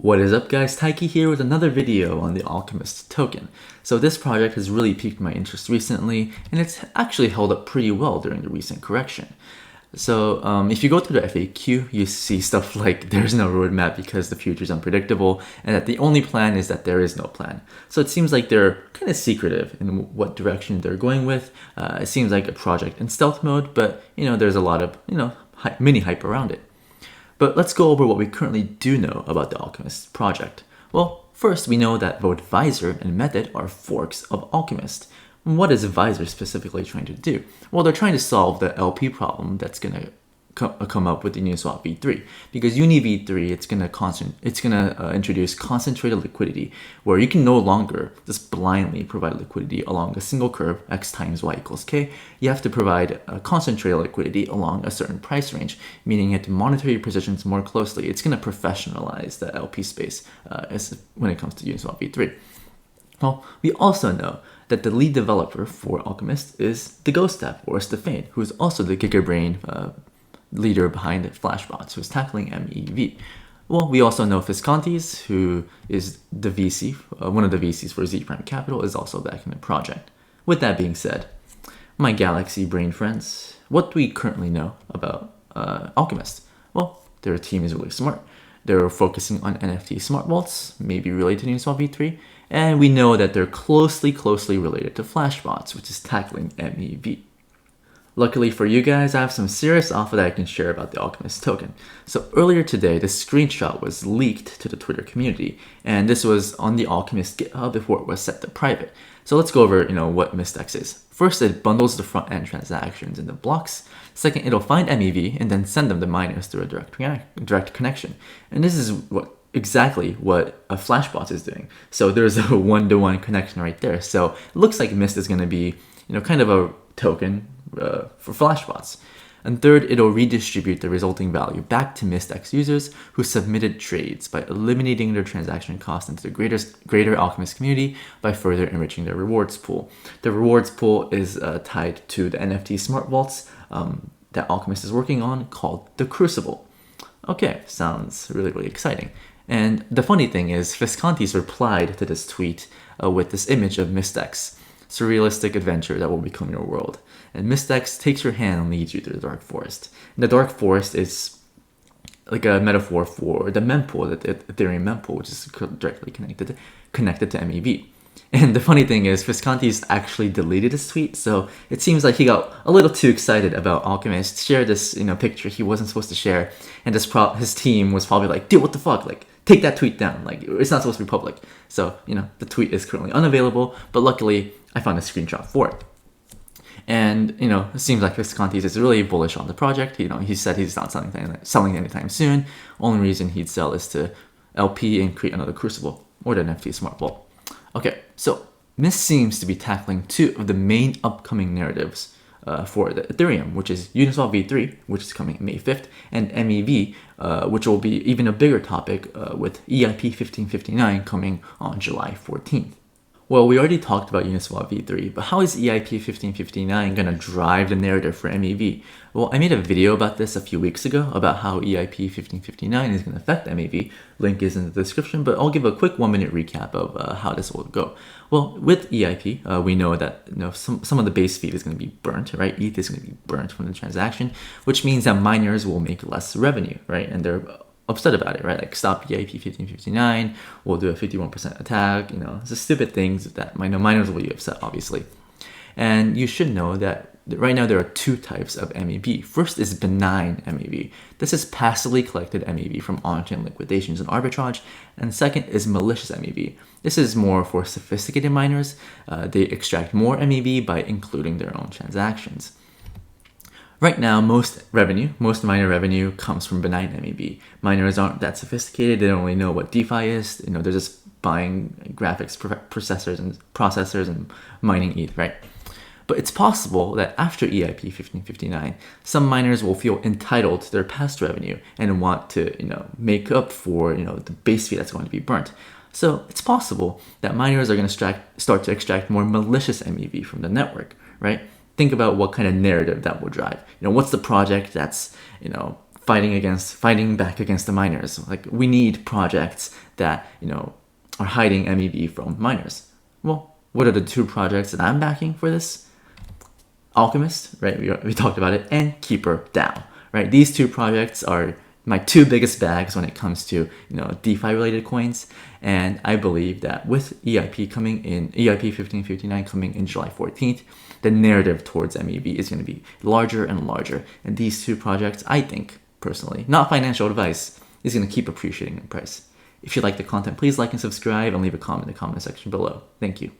What is up guys, Taiki here with another video on the Alchemist token. So this project has really piqued my interest recently, and it's actually held up pretty well during the recent correction. So if you go through the FAQ, you see stuff like there's no roadmap because the future is unpredictable, and that the only plan is that there is no plan. So it seems like they're kind of secretive in what direction they're going with. It seems like a project in stealth mode, but there's a lot of mini hype around it. But let's go over what we currently do know about the Alchemist project. Well, first we know that both Visor and Method are forks of Alchemist. What is Visor specifically trying to do? Well, they're trying to solve the LP problem that's going to come up with the Uniswap v3, because Uni v3 it's gonna introduce concentrated liquidity, where you can no longer just blindly provide liquidity along a single curve x times y equals k. You have to provide concentrated liquidity along a certain price range, meaning you have to monitor your positions more closely. It's going to professionalize the LP space when it comes to Uniswap v3. Well, we also know that the lead developer for Alchemist is the Ghost app, or Stefan, who is also the GigaBrain leader behind Flashbots, who's tackling MEV. Well, we also know Fiskantes, who is the VC, one of the VCs for Z Prime Capital, is also back in the project. With that being said, my Galaxy Brain friends, what do we currently know about Alchemist? Well, their team is really smart. They're focusing on NFT smart vaults, maybe related to Uniswap v3, and we know that they're closely related to Flashbots, which is tackling MEV. Luckily for you guys, I have some serious alpha that I can share about the Alchemist token. So earlier today, this screenshot was leaked to the Twitter community, and this was on the Alchemist GitHub before it was set to private. So let's go over, what MistX is. First, it bundles the front-end transactions into blocks. Second, it'll find MEV and then send them to miners through a direct connection. And this is exactly what a Flashbot is doing. So there's a one-to-one connection right there. So it looks like Mist is going to be, kind of a token for Flashbots. And third, it'll redistribute the resulting value back to MistX users who submitted trades by eliminating their transaction cost into the greater Alchemist community by further enriching their rewards pool. The rewards pool is tied to the NFT smart vaults that Alchemist is working on, called the Crucible. Okay, sounds really exciting. And the funny thing is, Fiskantes replied to this tweet with this image of MistX, surrealistic adventure that will become your world. And MistX takes your hand and leads you through the Dark Forest. And the Dark Forest is like a metaphor for the mempool, the Ethereum mempool, which is directly connected to MEV. And the funny thing is, Fiskantes actually deleted his tweet, so it seems like he got a little too excited about Alchemist, shared this picture he wasn't supposed to share, and his team was probably like, dude, what the fuck, like, take that tweet down, like, it's not supposed to be public. So, the tweet is currently unavailable, but luckily, I found a screenshot for it. And, it seems like Fiskantes is really bullish on the project. He said he's not selling anytime soon. Only reason he'd sell is to LP and create another Crucible, or the NFT smart vault. Okay, so Mist seems to be tackling two of the main upcoming narratives for the Ethereum, which is Uniswap v3, which is coming May 5th, and MEV, which will be even a bigger topic with EIP 1559 coming on July 14th. Well, we already talked about Uniswap v3, but how is EIP 1559 going to drive the narrative for MEV? Well, I made a video about this a few weeks ago, about how EIP 1559 is going to affect MEV. Link is in the description, but I'll give a quick 1-minute recap of how this will go. Well, with EIP, we know that some of the base fee is going to be burnt, right? ETH is going to be burnt from the transaction, which means that miners will make less revenue, right? And they're upset about it, right? Like, stop EIP 1559, we'll do a 51% attack, it's just stupid things that miners will be upset, obviously. And you should know that right now there are two types of MEV. First is benign MEV. This is passively collected MEV from on-chain liquidations and arbitrage. And second is malicious MEV. This is more for sophisticated miners. They extract more MEV by including their own transactions. Right now, most miner revenue comes from benign MEV. Miners aren't that sophisticated. They don't really know what DeFi is. They're just buying graphics processors and mining ETH, right? But it's possible that after EIP 1559, some miners will feel entitled to their past revenue and want to, make up for, the base fee that's going to be burnt. So it's possible that miners are going to start to extract more malicious MEV from the network, right? Think about what kind of narrative that will drive. What's the project that's, fighting back against the miners? Like, we need projects that, are hiding MEV from miners. Well, what are the two projects that I'm backing for this? Alchemist, right? We talked about it, and Keeper DAO, right? These two projects are my two biggest bags when it comes to DeFi related coins, and I believe that with EIP 1559 coming in July 14th, the narrative towards MEV is going to be larger and larger, and these two projects, I think personally, not financial advice, is going to keep appreciating in price. If you like the content, please like and subscribe and leave a comment in the comment section below. Thank you.